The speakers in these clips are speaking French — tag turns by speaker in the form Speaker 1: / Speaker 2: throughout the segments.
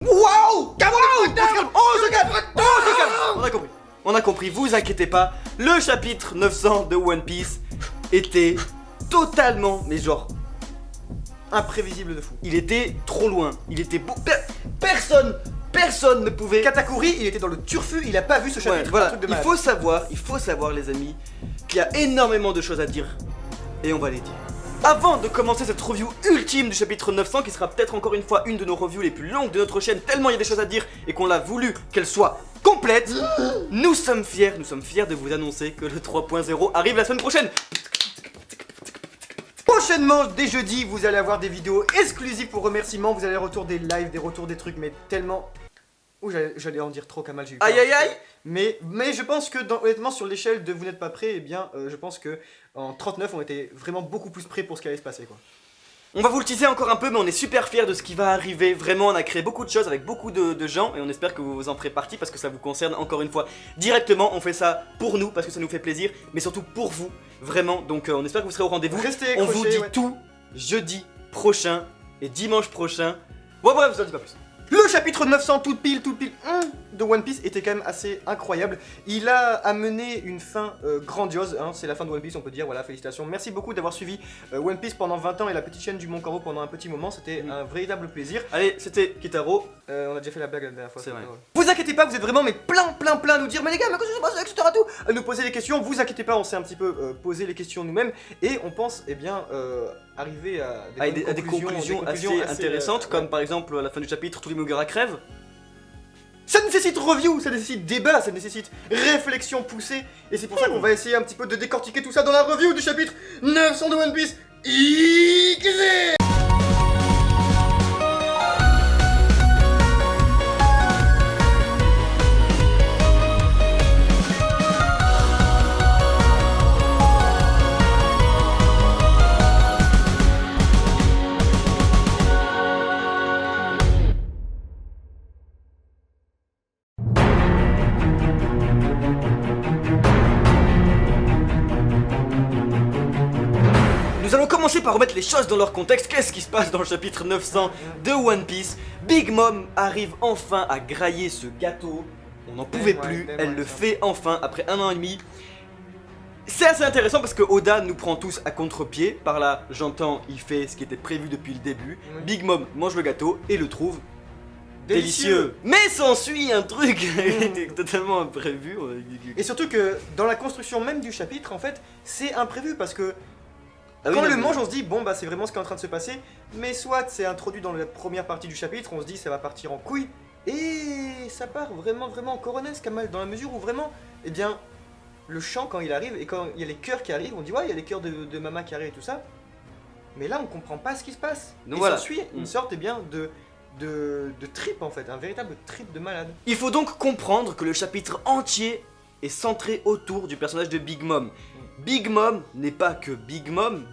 Speaker 1: Waouh! On a compris, vous inquiétez pas, le chapitre 900 de One Piece était totalement, mais genre,
Speaker 2: imprévisible de fou.
Speaker 1: il était trop loin, il était beau. Personne ne pouvait.
Speaker 2: Katakuri, il était dans le turfu, il a pas vu ce chapitre.
Speaker 1: Ouais, voilà,
Speaker 2: un truc de
Speaker 1: il
Speaker 2: malade.
Speaker 1: faut savoir les amis, qu'il y a énormément de choses à dire, et on va les dire. Avant de commencer cette review ultime du chapitre 900, qui sera peut-être encore une fois une de nos reviews les plus longues de notre chaîne, tellement il y a des choses à dire et qu'on l'a voulu qu'elle soit complète, nous sommes fiers de vous annoncer que le 3.0 arrive la semaine prochaine.
Speaker 2: Prochainement, dès jeudi, vous allez avoir des vidéos exclusives pour remerciements, vous allez retour des lives, des retours des trucs, mais tellement... Ouh, j'allais en dire trop, Kamal, j'ai eu peur.
Speaker 1: Aïe aïe aïe.
Speaker 2: Mais je pense que, honnêtement, sur l'échelle de vous n'êtes pas prêts, eh bien, je pense que en 39, on était vraiment beaucoup plus prêts pour ce qui allait se passer, quoi.
Speaker 1: On va vous le teaser encore un peu, mais on est super fiers de ce qui va arriver. Vraiment, on a créé beaucoup de choses avec beaucoup de gens et on espère que vous en ferez partie parce que ça vous concerne encore une fois directement. On fait ça pour nous parce que ça nous fait plaisir, mais surtout pour vous, vraiment. Donc on espère que vous serez au rendez-vous.
Speaker 2: Restez
Speaker 1: On vous
Speaker 2: accrochés,
Speaker 1: dit
Speaker 2: ouais.
Speaker 1: tout jeudi prochain et dimanche prochain. Bon bref, je ne dis pas plus.
Speaker 2: Le chapitre 900, tout pile, de One Piece était quand même assez incroyable. Il a amené une fin grandiose, hein, c'est la fin de One Piece, on peut dire, voilà, félicitations. Merci beaucoup d'avoir suivi One Piece pendant 20 ans et la petite chaîne du Mont Caro pendant un petit moment, c'était un véritable plaisir.
Speaker 1: Allez, c'était Kitaro.
Speaker 2: On a déjà fait la blague la dernière fois.
Speaker 1: C'est vrai.
Speaker 2: drôle. Vous inquiétez pas, vous êtes vraiment mais plein à nous dire, mais les gars, mais qu'est-ce qui se passe, etc. tout, à nous poser des questions. Vous inquiétez pas, on s'est un petit peu posé les questions nous-mêmes et on pense, eh bien, arriver à
Speaker 1: Des conclusions assez intéressantes, comme par exemple à la fin du chapitre, tous les Mugiwara crèvent.
Speaker 2: Ça nécessite review, ça nécessite débat, ça nécessite réflexion poussée. Et c'est pour ça qu'on va essayer un petit peu de décortiquer tout ça dans la review du chapitre 900 de One Piece. XZ.
Speaker 1: Nous allons commencer par remettre les choses dans leur contexte. Qu'est-ce qui se passe dans le chapitre 900 de One Piece? Big Mom arrive enfin à grailler ce gâteau. On n'en pouvait plus, elle le fait enfin après 1 an et demi. C'est assez intéressant parce que Oda nous prend tous à contre-pied. Par là, j'entends, il fait ce qui était prévu depuis le début.
Speaker 2: Oui.
Speaker 1: Big Mom mange le gâteau et le trouve délicieux. Mais s'ensuit un truc qui était totalement imprévu.
Speaker 2: Et surtout que dans la construction même du chapitre, en fait, c'est imprévu parce que
Speaker 1: Ah oui,
Speaker 2: quand on
Speaker 1: non,
Speaker 2: le
Speaker 1: mais-
Speaker 2: mange, on se dit, bon bah c'est vraiment ce qui est en train de se passer, mais soit c'est introduit dans la première partie du chapitre, on se dit ça va partir en couille, et ça part vraiment en coronesque, Kamal, dans la mesure où vraiment, eh bien, le chant quand il arrive, et quand il y a les chœurs qui arrivent, on dit ouais, il y a les chœurs de Mama qui arrivent et tout ça, mais là on comprend pas ce qui se passe.
Speaker 1: Donc
Speaker 2: Et
Speaker 1: voilà.
Speaker 2: s'ensuit une sorte, eh bien, de trip en fait, un véritable trip de malade.
Speaker 1: Il faut donc comprendre que le chapitre entier est centré autour du personnage de Big Mom. Big Mom n'est pas que Big Mom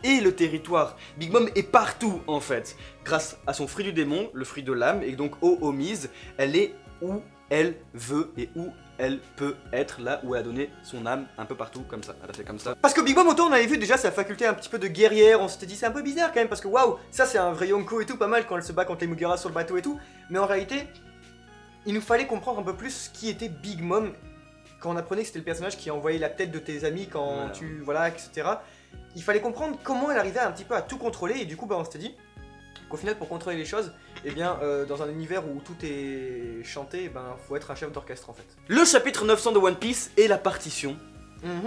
Speaker 1: est le territoire. Big Mom est partout en fait. Grâce à son fruit du démon, le fruit de l'âme, et donc au Omise, elle est où elle veut et où elle peut être, là où elle a donné son âme un peu partout, comme ça. Elle a fait comme ça.
Speaker 2: Parce que Big Mom, autant on avait vu déjà sa faculté un petit peu de guerrière, on s'était dit c'est un peu bizarre quand même, parce que waouh, ça c'est un vrai Yonko et tout, pas mal quand elle se bat contre les Mugiwara sur le bateau et tout, mais en réalité, il nous fallait comprendre un peu plus qui était Big Mom, quand on apprenait que c'était le personnage qui envoyait la tête de tes amis quand
Speaker 1: Voilà.
Speaker 2: tu... voilà, etc. Il fallait comprendre comment elle arrivait un petit peu à tout contrôler, et du coup bah on s'était dit qu'au final pour contrôler les choses, eh bien dans un univers où tout est chanté, eh ben faut être un chef d'orchestre en fait.
Speaker 1: Le chapitre 900 de One Piece est la partition.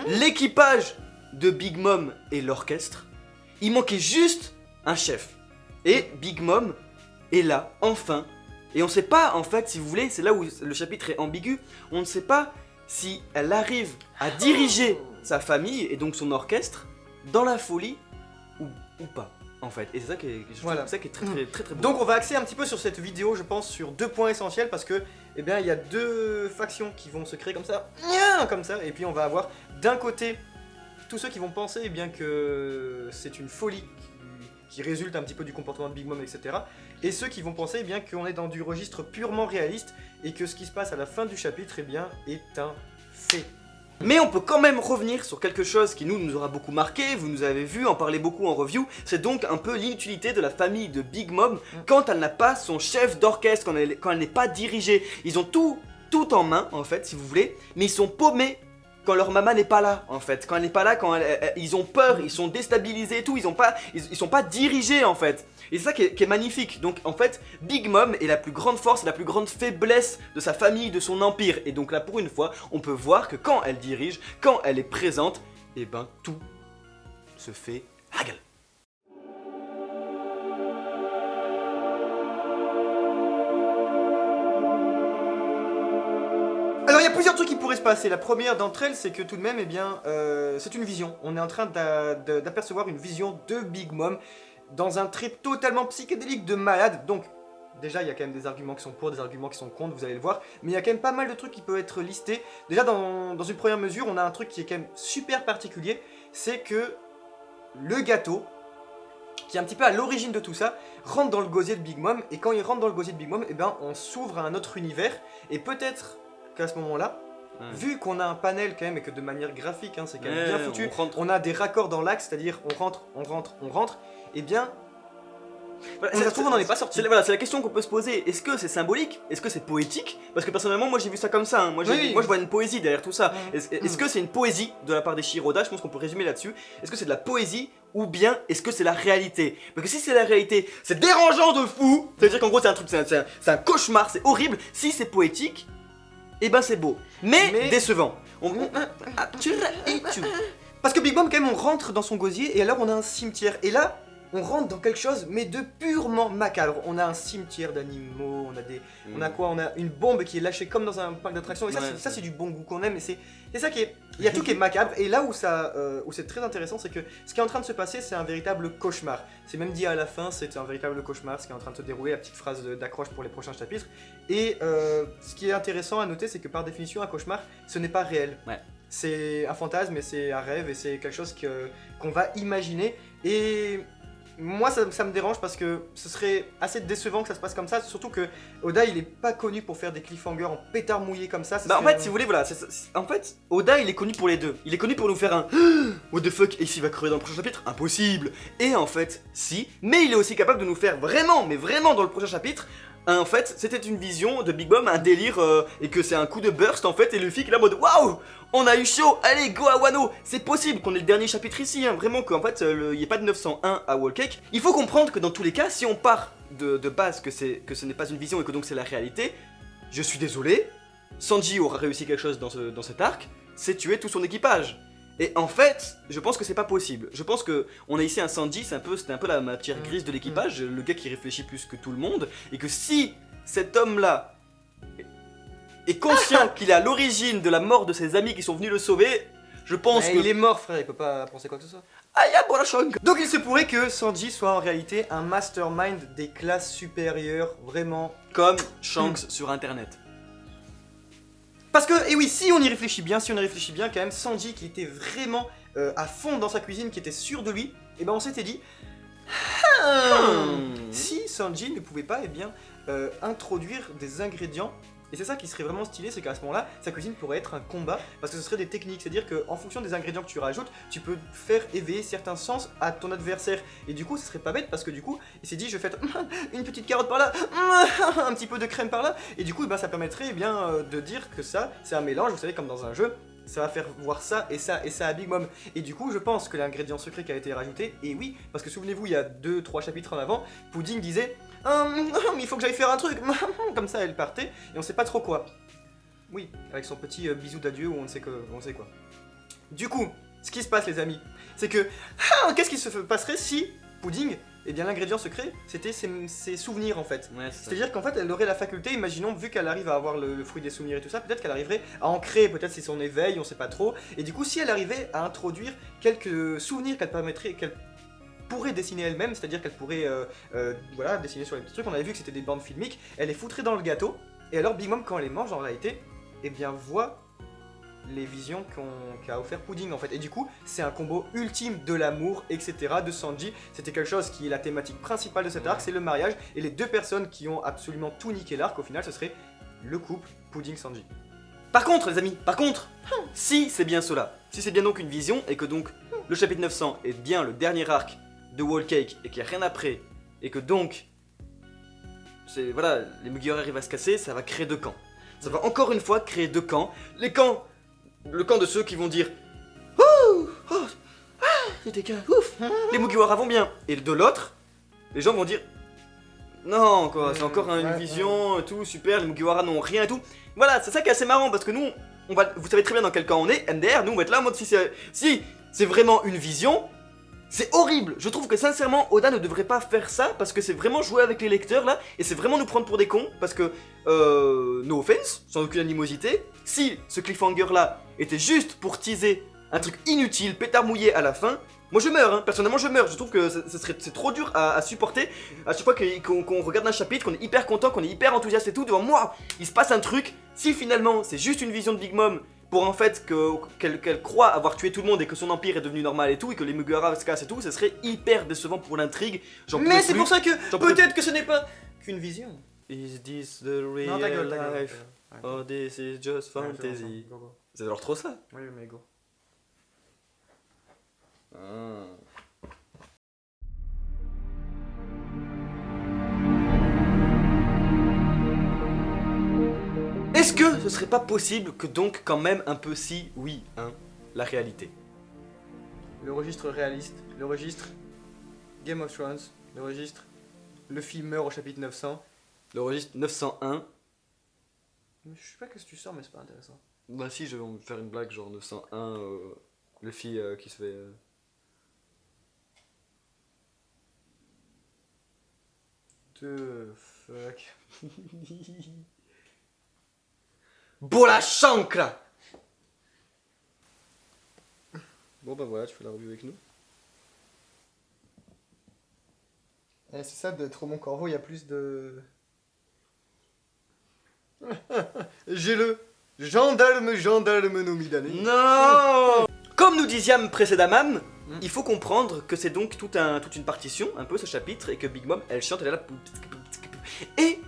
Speaker 1: L'équipage de Big Mom et l'orchestre, il manquait juste un chef. Et Big Mom est là, enfin. Et on sait pas, en fait, si vous voulez, c'est là où le chapitre est ambigu, on ne sait pas si elle arrive à diriger sa famille et donc son orchestre dans la folie ou pas, en fait. Et c'est ça qui est,
Speaker 2: Voilà.
Speaker 1: c'est ça qui est très beau.
Speaker 2: Donc on va axer un petit peu sur cette vidéo, je pense, sur 2 points essentiels parce que, eh bien, il y a 2 factions qui vont se créer comme ça, et puis on va avoir d'un côté tous ceux qui vont penser, eh bien, que c'est une folie qui résulte un petit peu du comportement de Big Mom, etc. Et ceux qui vont penser, eh bien, qu'on est dans du registre purement réaliste et que ce qui se passe à la fin du chapitre, eh bien, est un fait.
Speaker 1: Mais on peut quand même revenir sur quelque chose qui nous aura beaucoup marqué, vous nous avez vu en parler beaucoup en review, c'est donc un peu l'inutilité de la famille de Big Mom quand elle n'a pas son chef d'orchestre, quand elle n'est pas dirigée. Ils ont tout en main en fait si vous voulez, mais ils sont paumés quand leur maman n'est pas là en fait. Quand elle n'est pas là, ils ont peur, ils sont déstabilisés et tout, ils sont pas dirigés en fait. Et c'est ça qui est magnifique. Donc en fait, Big Mom est la plus grande force et la plus grande faiblesse de sa famille, de son empire. Et donc là pour une fois, on peut voir que quand elle dirige, quand elle est présente, et ben tout se fait hagel.
Speaker 2: Alors il y a plusieurs trucs qui pourraient se passer. La première d'entre elles, c'est que tout de même, c'est une vision. On est en train d'apercevoir une vision de Big Mom dans un trip totalement psychédélique de malade. Donc déjà, il y a quand même des arguments qui sont pour, des arguments qui sont contre, vous allez le voir. Mais il y a quand même pas mal de trucs qui peuvent être listés. Déjà, dans une première mesure, on a un truc qui est quand même super particulier. C'est que le gâteau, qui est un petit peu à l'origine de tout ça, rentre dans le gosier de Big Mom. Et quand il rentre dans le gosier de Big Mom, on s'ouvre à un autre univers. Et peut-être qu'à ce moment-là, vu qu'on a un panel quand même et que de manière graphique, c'est quand même bien foutu, on a des raccords dans l'axe, c'est-à-dire on rentre, et bien,
Speaker 1: voilà,
Speaker 2: ça se trouve on n'en est pas sorti.
Speaker 1: Voilà, c'est la question qu'on peut se poser. Est-ce que c'est symbolique? Est-ce que c'est poétique? Parce que personnellement, moi j'ai vu ça comme ça. Moi, moi je vois une poésie derrière tout ça. Est-ce que c'est une poésie de la part des Shiroda? Je pense qu'on peut résumer là-dessus. Est-ce que c'est de la poésie ou bien est-ce que c'est la réalité? Parce que si c'est la réalité, c'est dérangeant de fou. Ça veut dire qu'en gros c'est un truc, c'est un cauchemar, c'est horrible. Si c'est poétique, et ben c'est beau, mais décevant.
Speaker 2: Parce que Big Mom, quand même, on rentre dans son gosier et alors on a un cimetière. Et là, on rentre dans quelque chose, mais de purement macabre. On a un cimetière d'animaux, on a quoi? On a une bombe qui est lâchée comme dans un parc d'attractions. Et ça, c'est du bon goût qu'on aime. Et c'est ça qui est. Il y a tout qui est macabre. Et là où c'est très intéressant, c'est que ce qui est en train de se passer, c'est un véritable cauchemar. C'est même dit à la fin, c'est un véritable cauchemar, ce qui est en train de se dérouler, la petite phrase d'accroche pour les prochains chapitres. Et ce qui est intéressant à noter, c'est que par définition, un cauchemar, ce n'est pas réel. C'est un fantasme, et c'est un rêve, et c'est quelque chose qu'on va imaginer. Et moi ça me dérange parce que ce serait assez décevant que ça se passe comme ça, surtout que Oda il est pas connu pour faire des cliffhangers en pétard mouillé comme ça.
Speaker 1: En fait si vous voulez voilà, en fait Oda il est connu pour les deux. Il est connu pour nous faire un what the fuck, et s'il va crever dans le prochain chapitre? Impossible. Et en fait si, mais il est aussi capable de nous faire vraiment, mais vraiment dans le prochain chapitre, en fait c'était une vision de Big Mom, un délire et que c'est un coup de burst en fait, et Luffy qui est là en mode waouh, on a eu chaud, allez go à Wano. C'est possible qu'on ait le dernier chapitre ici, vraiment qu'en fait il n'y ait pas de 901 à Whole Cake. Il faut comprendre que dans tous les cas, si on part de base que ce n'est pas une vision et que donc c'est la réalité, je suis désolé, Sanji aura réussi quelque chose dans cet arc, c'est tuer tout son équipage. Et en fait, je pense que c'est pas possible. Je pense que on a ici un Sanji, c'était un peu la matière grise de l'équipage, le gars qui réfléchit plus que tout le monde, et que si cet homme-là est conscient qu'il est à l'origine de la mort de ses amis qui sont venus le sauver, je pense que...
Speaker 2: Il est mort frère, il peut pas penser quoi que ce soit.
Speaker 1: Aya Borachong.
Speaker 2: Donc il se pourrait que Sanji soit en réalité un mastermind des classes supérieures, vraiment.
Speaker 1: Comme Shanks sur internet.
Speaker 2: Parce que, et oui, si on y réfléchit bien, quand même, Sanji qui était vraiment à fond dans sa cuisine, qui était sûr de lui, et ben on s'était dit... Si Sanji ne pouvait pas, introduire des ingrédients. Et c'est ça qui serait vraiment stylé, c'est qu'à ce moment-là, sa cuisine pourrait être un combat, parce que ce serait des techniques, c'est-à-dire qu'en fonction des ingrédients que tu rajoutes, tu peux faire éveiller certains sens à ton adversaire. Et du coup, ce serait pas bête, parce que du coup, il s'est dit, je vais faire une petite carotte par là, un petit peu de crème par là, et du coup, ça permettrait de dire que ça, c'est un mélange, vous savez, comme dans un jeu, ça va faire voir ça et ça à Big Mom. Et du coup, je pense que l'ingrédient secret qui a été rajouté, et oui, parce que souvenez-vous, il y a 2-3 chapitres en avant, Pudding disait il faut que j'aille faire un truc. Comme ça, elle partait, et on sait pas trop quoi. Oui, avec son petit bisou d'adieu où on sait quoi. Du coup, ce qui se passe, les amis, c'est que qu'est-ce qui se passerait si Pudding, l'ingrédient secret, c'était ses souvenirs en fait.
Speaker 1: Ouais,
Speaker 2: c'est-à-dire qu'en fait, elle aurait la faculté, imaginons, vu qu'elle arrive à avoir le fruit des souvenirs et tout ça, peut-être qu'elle arriverait à en créer, peut-être c'est son éveil, on sait pas trop. Et du coup, si elle arrivait à introduire quelques souvenirs qu'elle pourrait dessiner elle-même, c'est-à-dire qu'elle pourrait dessiner sur les petits trucs, on avait vu que c'était des bandes filmiques, elle les foutrait dans le gâteau, et alors Big Mom, quand elle les mange en réalité, voit les visions qu'a offert Pudding en fait. Et du coup, c'est un combo ultime de l'amour, etc. de Sanji. C'était quelque chose qui est la thématique principale de cet arc, c'est le mariage, et les deux personnes qui ont absolument tout niqué l'arc, au final, ce serait le couple Pudding-Sanji.
Speaker 1: Par contre, les amis, si c'est bien cela, si c'est bien donc une vision, et que donc le chapitre 900 est bien le dernier arc de Whole Cake, et qu'il n'y a rien après, et que donc, voilà, les Mugiwara arrivent à se casser, ça va créer deux camps. Ça va encore une fois créer deux camps. Le camp de ceux qui vont dire ouh, oh, ah, c'était qu'un ouf, les Mugiwara vont bien. Et de l'autre, les gens vont dire non, quoi, c'est encore une vision, et tout, super, les Mugiwara n'ont rien et tout. Voilà, c'est ça qui est assez marrant parce que nous, vous savez très bien dans quel camp on est, MDR, nous on va être là en mode si c'est vraiment une vision, c'est horrible. Je trouve que sincèrement, Oda ne devrait pas faire ça parce que c'est vraiment jouer avec les lecteurs là, et c'est vraiment nous prendre pour des cons parce que, no offense, sans aucune animosité, si ce cliffhanger là était juste pour teaser un truc inutile, pétard mouillé à la fin, moi je meurs, hein. Personnellement je meurs, je trouve que c'est trop dur à supporter. À chaque fois qu'on regarde un chapitre, qu'on est hyper content, qu'on est hyper enthousiaste et tout, devant moi, il se passe un truc. Si finalement c'est juste une vision de Big Mom pour en fait qu'elle croit avoir tué tout le monde et que son empire est devenu normal et tout, et que les Mugiwara se cassent et tout, ce serait hyper décevant pour l'intrigue.
Speaker 2: Mais c'est pour ça que peut-être que ce n'est pas qu'une vision.
Speaker 1: Is this the real life? Oh, this is just fantasy. C'est alors trop ça.
Speaker 2: Oui, mais go.
Speaker 1: Est-ce que ce serait pas possible que donc quand même un peu si, oui, hein, la réalité?
Speaker 2: Le registre réaliste, le registre Game of Thrones, le registre Luffy meurt au chapitre 900.
Speaker 1: Le registre 901.
Speaker 2: Je sais pas ce que tu sors mais c'est pas intéressant.
Speaker 1: Bah si, je vais me faire une blague genre 901, Luffy qui se fait...
Speaker 2: The fuck.
Speaker 1: Bola chancre. Bon bah voilà, tu fais la revue avec nous.
Speaker 2: C'est ça d'être mon corbeau, il y a plus de... J'ai le gendarme no Midane.
Speaker 1: Non. Comme nous disions précédemment, il faut comprendre que c'est donc toute une partition, un peu ce chapitre, et que Big Mom, elle chante, elle est là... Et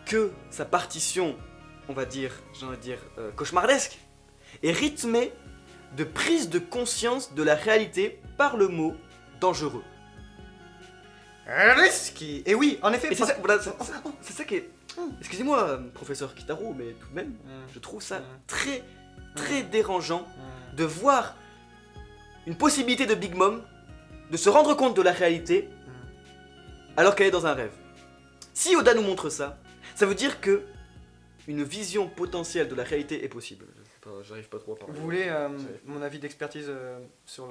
Speaker 1: que sa partition, on va dire, cauchemardesque, est rythmée de prise de conscience de la réalité par le mot dangereux.
Speaker 2: Risky. Et oui, en effet...
Speaker 1: Et c'est ça, voilà, c'est ça qui est... Excusez-moi, professeur Kitaro, mais tout de même, je trouve ça très dérangeant de voir une possibilité de Big Mom de se rendre compte de la réalité alors qu'elle est dans un rêve. Si Oda nous montre ça, ça veut dire que une vision potentielle de la réalité est possible. J'arrive pas trop à parler.
Speaker 2: Vous voulez mon avis d'expertise sur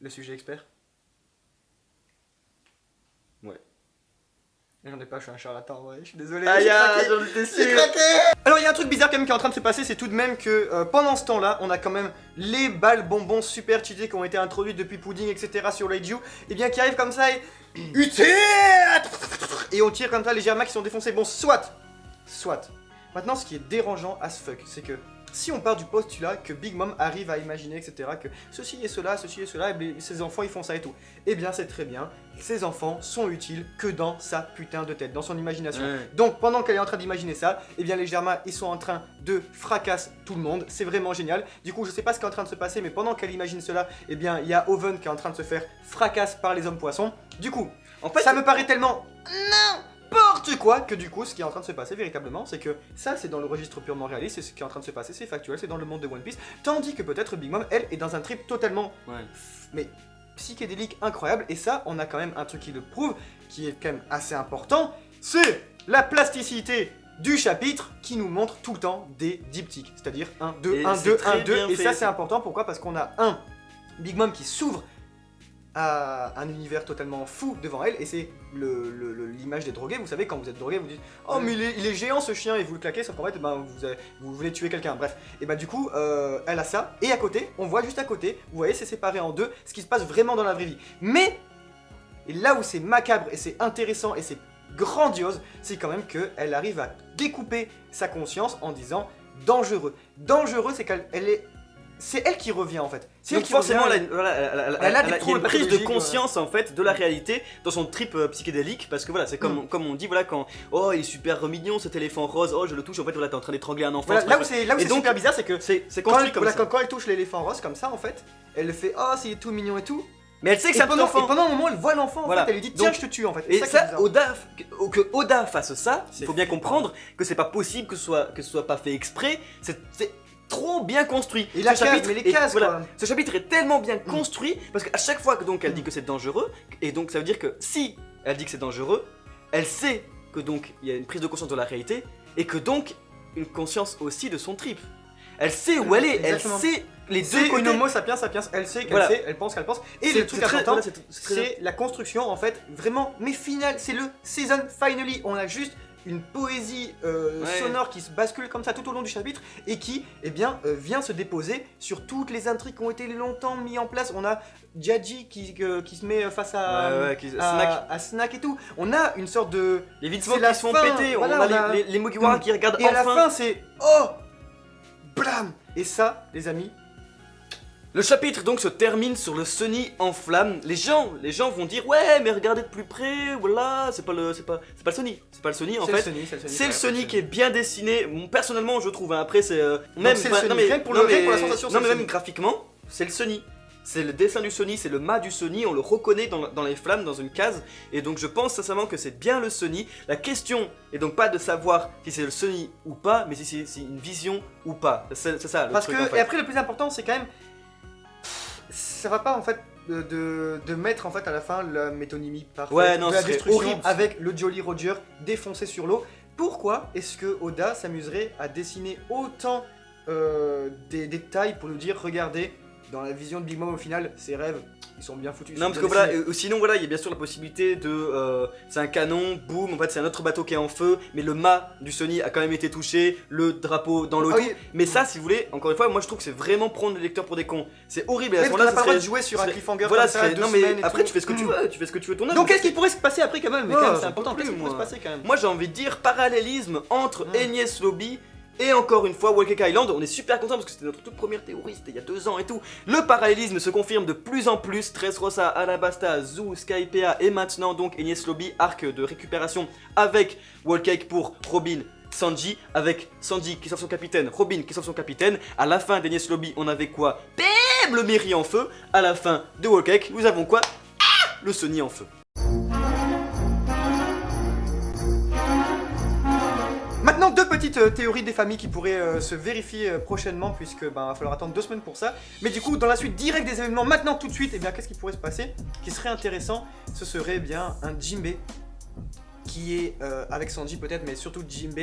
Speaker 2: le sujet expert?
Speaker 1: Ouais.
Speaker 2: J'en ai pas, je suis un charlatan, ouais, je suis désolé.
Speaker 1: Aïe, j'en étais sûr.
Speaker 2: Alors il y a un truc bizarre quand même qui est en train de se passer, c'est tout de même que pendant ce temps-là, on a quand même les balles bonbons super cheatés qui ont été introduites depuis Pudding, etc. sur Leiju, et bien qui arrivent comme ça et... Et on tire comme ça les Germains qui sont défoncés. Bon, soit. Maintenant, ce qui est dérangeant as fuck, c'est que si on part du postulat que Big Mom arrive à imaginer, etc., que ceci et cela, et ses enfants ils font ça et tout, eh bien c'est très bien, ses enfants sont utiles que dans sa putain de tête, dans son imagination. Donc pendant qu'elle est en train d'imaginer ça, eh bien les Germains ils sont en train de fracasser tout le monde, c'est vraiment génial. Du coup je sais pas ce qui est en train de se passer, mais pendant qu'elle imagine cela, eh bien il y a Oven qui est en train de se faire fracasse par les hommes poissons. Du coup, en fait ça me paraît tellement... n'importe quoi que du coup ce qui est en train de se passer véritablement c'est que ça c'est dans le registre purement réaliste, c'est ce qui est en train de se passer, c'est factuel, c'est dans le monde de One Piece, tandis que peut-être Big Mom elle est dans un trip totalement mais psychédélique incroyable, et ça on a quand même un truc qui le prouve, qui est quand même assez important, c'est la plasticité du chapitre qui nous montre tout le temps des diptyques, c'est-à-dire 1, 2, 1, 2, 1, 2, et ça c'est important, pourquoi? Parce qu'on a un Big Mom qui s'ouvre à un univers totalement fou devant elle, et c'est l'image des drogués. Vous savez, quand vous êtes drogué, vous dites oh mais il est géant ce chien, et vous le claquez, sauf qu'en fait vous voulez tuer quelqu'un, bref. Et bah du coup elle a ça, et à côté, on voit juste à côté, vous voyez c'est séparé en deux, ce qui se passe vraiment dans la vraie vie. Mais et là où c'est macabre, et c'est intéressant, et c'est grandiose, c'est quand même qu'elle arrive à découper sa conscience en disant dangereux. Dangereux, c'est qu'elle est c'est elle qui revient en fait. C'est
Speaker 1: Donc
Speaker 2: elle qui
Speaker 1: forcément,
Speaker 2: revient,
Speaker 1: elle a
Speaker 2: elle a des
Speaker 1: il y a
Speaker 2: troubles
Speaker 1: une prise de
Speaker 2: pathologiques,
Speaker 1: conscience en fait de la réalité dans son trip psychédélique parce que voilà, c'est comme on dit voilà quand oh il est super mignon cet éléphant rose, oh je le touche en fait voilà t'es en train d'étrangler un enfant.
Speaker 2: voilà, là où c'est
Speaker 1: Et donc,
Speaker 2: super bizarre, c'est que
Speaker 1: c'est
Speaker 2: quand
Speaker 1: construit
Speaker 2: elle,
Speaker 1: comme
Speaker 2: voilà,
Speaker 1: ça.
Speaker 2: quand elle touche l'éléphant rose comme ça en fait, elle le fait oh c'est tout mignon et tout.
Speaker 1: Mais elle sait que
Speaker 2: Et
Speaker 1: c'est un petit
Speaker 2: pendant,
Speaker 1: enfant.
Speaker 2: et pendant un moment elle voit l'enfant en
Speaker 1: Voilà.
Speaker 2: fait, elle lui dit tiens
Speaker 1: Donc-
Speaker 2: je te tue en fait.
Speaker 1: Et
Speaker 2: C'est qui est
Speaker 1: ça,
Speaker 2: bizarre.
Speaker 1: que Oda fasse ça, il
Speaker 2: C'est
Speaker 1: faut bien
Speaker 2: flippant.
Speaker 1: comprendre que c'est pas possible que ce soit pas fait exprès. C'est trop bien construit.
Speaker 2: Et la
Speaker 1: Ce
Speaker 2: case,
Speaker 1: chapitre
Speaker 2: mais les cases,
Speaker 1: voilà,
Speaker 2: quoi.
Speaker 1: ce chapitre est tellement bien construit parce qu'à chaque fois que donc elle dit que c'est dangereux, et donc ça veut dire que si elle dit que c'est dangereux, elle sait que donc il y a une prise de conscience de la réalité et que donc une conscience aussi de son trip. Elle sait où elle est,
Speaker 2: Exactement.
Speaker 1: elle sait les deux
Speaker 2: C'est une
Speaker 1: côtés.
Speaker 2: homo sapiens sapiens, elle sait qu'elle
Speaker 1: Voilà.
Speaker 2: sait, elle pense qu'elle pense. Et
Speaker 1: C'est-
Speaker 2: le truc
Speaker 1: c'est très-
Speaker 2: important,
Speaker 1: voilà, c'est très-
Speaker 2: c'est la construction en fait, vraiment, mais final, c'est le season finally. On a juste une poésie sonore qui se bascule comme ça tout au long du chapitre et qui, eh bien, vient se déposer sur toutes les intrigues qui ont été longtemps mis en place. On a Jaji qui se met face à,
Speaker 1: Ouais, qui- Snack.
Speaker 2: à Snack et tout. On a une sorte de...
Speaker 1: Les vides
Speaker 2: c'est la
Speaker 1: qui se font
Speaker 2: fin,
Speaker 1: péter,
Speaker 2: voilà,
Speaker 1: on a
Speaker 2: on a-
Speaker 1: les Mugiwara qui regardent
Speaker 2: Et à la
Speaker 1: enfin.
Speaker 2: fin, c'est... Oh Blam. Et ça, les amis,
Speaker 1: Le chapitre donc se termine sur le Sunny en flammes. Les gens vont dire ouais mais regardez de plus près, voilà, c'est pas le Sunny, c'est pas le Sunny en
Speaker 2: c'est
Speaker 1: fait.
Speaker 2: le Sony,
Speaker 1: C'est le Sunny qui est bien dessiné. Bon, personnellement je trouve. Hein, après c'est
Speaker 2: c'est le
Speaker 1: enfin,
Speaker 2: Sunny. Rien que pour le- rien que pour la sensation,
Speaker 1: Non
Speaker 2: c'est
Speaker 1: mais
Speaker 2: le
Speaker 1: même
Speaker 2: Sunny.
Speaker 1: graphiquement, c'est le Sunny. C'est le dessin du Sunny, c'est le mât du Sunny, on le reconnaît dans les flammes, dans une case. Et donc je pense sincèrement que c'est bien le Sunny. La question est donc pas de savoir si c'est le Sunny ou pas, mais si c'est une vision ou pas. C'est ça le
Speaker 2: Parce
Speaker 1: truc
Speaker 2: que,
Speaker 1: en fait.
Speaker 2: et après le plus important c'est quand même, ça va pas en fait de mettre en fait à la fin la métonymie parfaite
Speaker 1: Ouais, non,
Speaker 2: de la
Speaker 1: ce serait
Speaker 2: destruction
Speaker 1: horrible.
Speaker 2: avec le Jolly Roger défoncé sur l'eau. Pourquoi est-ce que Oda s'amuserait à dessiner autant des détails pour nous dire regardez, dans la vision de Big Mom au final, ses rêves ils sont bien foutus. ils
Speaker 1: Non
Speaker 2: sont
Speaker 1: parce
Speaker 2: bien
Speaker 1: que voilà,
Speaker 2: dessinés.
Speaker 1: sinon voilà, il y a bien sûr la possibilité de c'est un canon, boum, en fait c'est un autre bateau qui est en feu, mais le mât du Sony a quand même été touché, le drapeau dans l'eau,
Speaker 2: Ah
Speaker 1: et tout.
Speaker 2: oui.
Speaker 1: Mais ça si vous voulez, encore une fois, moi je trouve que c'est vraiment prendre les lecteurs pour des cons. C'est horrible, et à
Speaker 2: Ouais,
Speaker 1: ce
Speaker 2: parce qu'on
Speaker 1: moment-là
Speaker 2: n'a pas
Speaker 1: ça
Speaker 2: le droit de
Speaker 1: serait...
Speaker 2: jouer sur un
Speaker 1: serait-
Speaker 2: cliffhanger
Speaker 1: Voilà,
Speaker 2: comme ça,
Speaker 1: serait-
Speaker 2: 2
Speaker 1: non mais
Speaker 2: semaines et
Speaker 1: après
Speaker 2: tout.
Speaker 1: tu fais ce que tu veux, tu fais ce que tu veux ton œuvre.
Speaker 2: Donc qu'est-ce qui pourrait se passer après quand même, mais
Speaker 1: Ouais,
Speaker 2: quand même, c'est
Speaker 1: j'en
Speaker 2: important,
Speaker 1: peux
Speaker 2: qu'est-ce qui
Speaker 1: plus,
Speaker 2: pourrait se
Speaker 1: moi.
Speaker 2: passer quand même.
Speaker 1: Moi j'ai envie de dire parallélisme entre Enies Lobby et encore une fois Wall Cake Island. On est super content parce que c'était notre toute première théorie, c'était il y a 2 ans et tout. Le parallélisme se confirme de plus en plus. Dressrosa, Alabasta, Zoo, Skypea et maintenant donc Enies Lobby, arc de récupération avec Wall Cake pour Robin, Sanji, avec Sanji qui sauve son capitaine, Robin qui sauve son capitaine. À la fin d'Enies Lobby, on avait quoi? Bam, le Mary en feu. À la fin de Wall Cake, nous avons quoi? Le Sony en feu.
Speaker 2: Maintenant, 2 petites théories des familles qui pourraient se vérifier prochainement, puisque va falloir attendre 2 semaines pour ça. Mais du coup, dans la suite directe des événements, maintenant tout de suite, eh bien, qu'est-ce qui pourrait se passer? Qui serait intéressant, ce serait bien un Jinbe qui est avec Sanji peut-être, mais surtout Jinbe,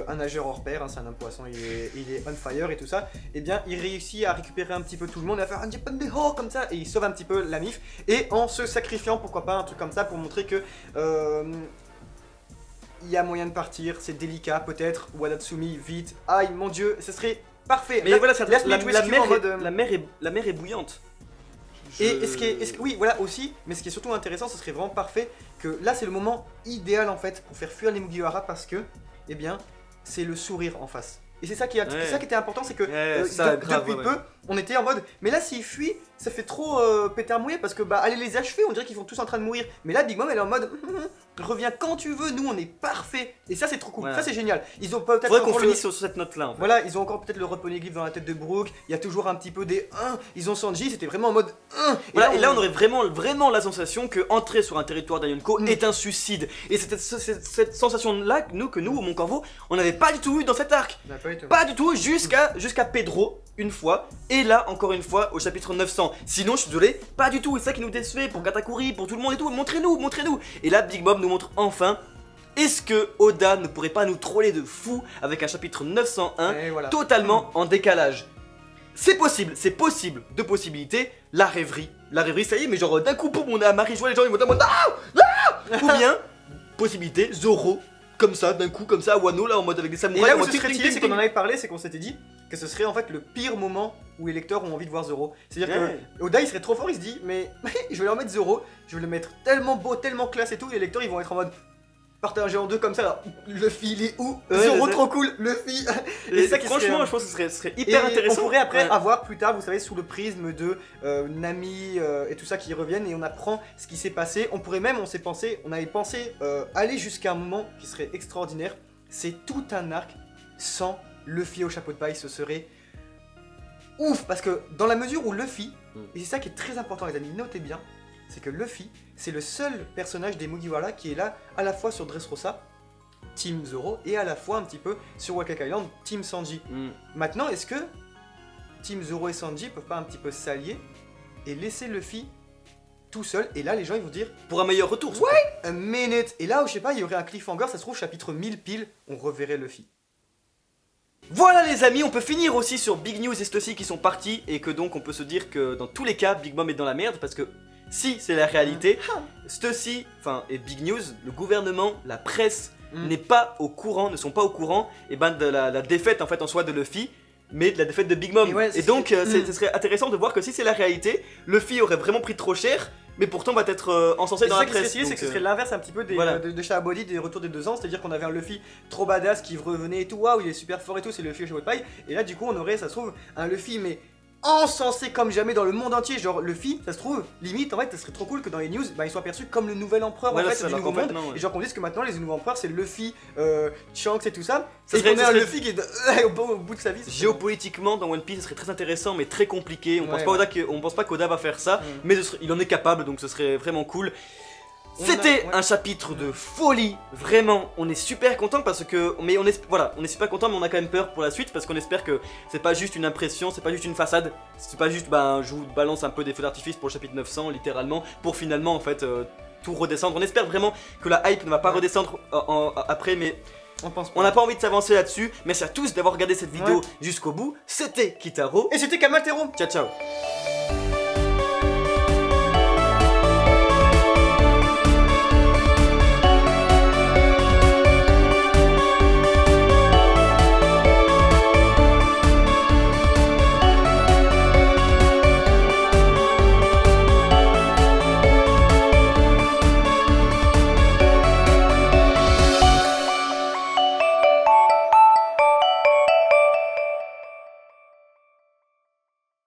Speaker 2: un nageur hors pair, hein, c'est un homme poisson, il est on fire et tout ça. Et bien, il réussit à récupérer un petit peu tout le monde, à faire un Japan de ho comme ça, et il sauve un petit peu la MIF, et en se sacrifiant, pourquoi pas, un truc comme ça pour montrer que il y a moyen de partir, c'est délicat peut-être, Wadatsumi, vite, aïe mon dieu, ce serait parfait.
Speaker 1: Mais
Speaker 2: Là,
Speaker 1: voilà,
Speaker 2: là,
Speaker 1: la
Speaker 2: Split Rescue en mode,
Speaker 1: la mer est bouillante.
Speaker 2: et oui, voilà aussi, mais ce qui est surtout intéressant, ce serait vraiment parfait que là c'est le moment idéal en fait pour faire fuir les Mugiwara parce que, eh bien, c'est le sourire en face. Et c'est ça qui, c'est ça qui était important, c'est que depuis peu, on était en mode, mais là s'ils fuient, ça fait trop pétard mouillé parce que allez les achever, on dirait qu'ils sont tous en train de mourir. Mais là Big Mom elle est en mode, reviens quand tu veux, nous on est parfait. Et ça c'est trop cool,
Speaker 1: Voilà.
Speaker 2: ça c'est génial. Ils ont peut-être
Speaker 1: Faudrait qu'on
Speaker 2: encore
Speaker 1: finisse sur cette note là en fait.
Speaker 2: voilà, ils ont encore peut-être le reponeglyph dans la tête de Brook, il y a toujours un petit peu des 1, ils ont Sanji, c'était vraiment en mode 1.
Speaker 1: Voilà, et là on aurait vraiment la sensation que entrer sur un territoire d'Ayonko est un suicide. Et cette sensation là, que nous, au Mont Corvo, on n'avait pas du tout eu dans cet arc. Pas du tout, jusqu'à Pedro, une fois, et là, encore une fois, au chapitre 900. Sinon, je suis désolé, pas du tout, et c'est ça qui nous décevait, pour Katakuri, pour tout le monde et tout, montrez-nous. Et là, Big Mom nous montre enfin, est-ce que Oda ne pourrait pas nous troller de fou avec un chapitre 901
Speaker 2: Et voilà.
Speaker 1: totalement en décalage? C'est possible, deux possibilités, la rêverie, ça y est, mais genre d'un coup, boum, on a Marie-Joie, les gens ils vont en mode ou bien, possibilité, Zoro, comme ça, d'un coup, comme ça, Wano, là, en mode avec des
Speaker 2: Et
Speaker 1: samouraïs.
Speaker 2: là
Speaker 1: en
Speaker 2: où
Speaker 1: mode
Speaker 2: ce serait
Speaker 1: ting,
Speaker 2: stylé,
Speaker 1: ting,
Speaker 2: c'est qu'on
Speaker 1: ting.
Speaker 2: en avait parlé, c'est qu'on s'était dit que ce serait en fait le pire moment où les lecteurs ont envie de voir Zoro. C'est-à-dire
Speaker 1: Ouais.
Speaker 2: que Oda il serait trop fort, il se dit mais je vais leur mettre Zoro, je vais le mettre tellement beau, tellement classe et tout, et les lecteurs ils vont être en mode partagé en deux comme ça. Alors, Luffy, il est où
Speaker 1: Ouais,
Speaker 2: Zoro,
Speaker 1: c'est-
Speaker 2: trop cool. Luffy.
Speaker 1: Et
Speaker 2: ça qui
Speaker 1: franchement,
Speaker 2: serait-
Speaker 1: je pense que ce serait
Speaker 2: Et
Speaker 1: hyper intéressant.
Speaker 2: on pourrait après
Speaker 1: Ouais.
Speaker 2: avoir plus tard, vous savez, sous le prisme de Nami et tout ça qui reviennent et on apprend ce qui s'est passé. On pourrait même, on avait pensé aller jusqu'à un moment qui serait extraordinaire. C'est tout un arc sans Luffy au chapeau de paille. Ce serait ouf parce que dans la mesure où Luffy, et c'est ça qui est très important les amis, notez bien, c'est que Luffy, c'est le seul personnage des Mugiwara qui est là à la fois sur Dressrosa, Team Zoro, et à la fois un petit peu sur Wakaka Island, Team Sanji.
Speaker 1: Mm.
Speaker 2: Maintenant, est-ce que Team Zoro et Sanji peuvent pas un petit peu s'allier et laisser Luffy tout seul? Et là, les gens ils vont dire
Speaker 1: Pour un meilleur retour.
Speaker 2: un minute. Et là, je sais pas, il y aurait un cliffhanger, ça se trouve, chapitre 1000 pile, on reverrait Luffy.
Speaker 1: Voilà les amis, on peut finir aussi sur Big News et Stussy qui sont partis et que donc on peut se dire que dans tous les cas, Big Mom est dans la merde parce que si c'est la réalité, Stussy, enfin et Big News, le gouvernement, la presse ne sont pas au courant et ben de la défaite en fait en soi de Luffy, mais de la défaite de Big Mom.
Speaker 2: Et ouais,
Speaker 1: et donc ce serait intéressant de voir que si c'est la réalité, Luffy aurait vraiment pris trop cher, mais pourtant va être encensé
Speaker 2: Et
Speaker 1: dans
Speaker 2: ça
Speaker 1: la
Speaker 2: qui serait
Speaker 1: presse.
Speaker 2: stylé, c'est
Speaker 1: donc,
Speaker 2: que ce serait l'inverse un petit peu des,
Speaker 1: voilà.
Speaker 2: de Shahabody des retours des 2 ans, c'est-à-dire qu'on avait un Luffy trop badass qui revenait et tout, waouh, il est super fort et tout, c'est le Luffy au chapeau de paille. Et là, du coup, on aurait, ça se trouve, un Luffy mais encensé comme jamais dans le monde entier. Genre, Luffy, ça se trouve, limite, en fait, ça serait trop cool que dans les news, bah, il soit perçu comme le nouvel empereur
Speaker 1: Voilà,
Speaker 2: en fait,
Speaker 1: c'est
Speaker 2: du
Speaker 1: ça,
Speaker 2: nouveau monde.
Speaker 1: complètement, ouais.
Speaker 2: Et genre qu'on dise que maintenant, les nouveaux empereurs, c'est Luffy, Shanks et tout ça.
Speaker 1: Ça
Speaker 2: Et
Speaker 1: serait-
Speaker 2: qu'on ait
Speaker 1: ça
Speaker 2: un
Speaker 1: serait-
Speaker 2: Luffy qui est au bout de sa vie. ça serait
Speaker 1: Géopolitiquement dans One Piece ce serait très intéressant mais très compliqué, on
Speaker 2: Ouais,
Speaker 1: pense pas qu'Oda va faire ça, mais il en est capable donc ce serait vraiment cool.
Speaker 2: On
Speaker 1: C'était
Speaker 2: a- ouais.
Speaker 1: un chapitre de folie, vraiment, on est super content parce que, mais on est super content mais on a quand même peur pour la suite parce qu'on espère que c'est pas juste une impression, c'est pas juste une façade, c'est pas juste je vous balance un peu des feux d'artifice pour le chapitre 900 littéralement pour finalement en fait tout redescendre. On espère vraiment que la hype ne va pas
Speaker 2: Ouais.
Speaker 1: redescendre après mais
Speaker 2: On pense pas.
Speaker 1: on n'a pas envie de s'avancer là-dessus. Merci à tous d'avoir regardé cette vidéo jusqu'au bout. C'était Kitaro.
Speaker 2: Et c'était Kamatero.
Speaker 1: Ciao ciao.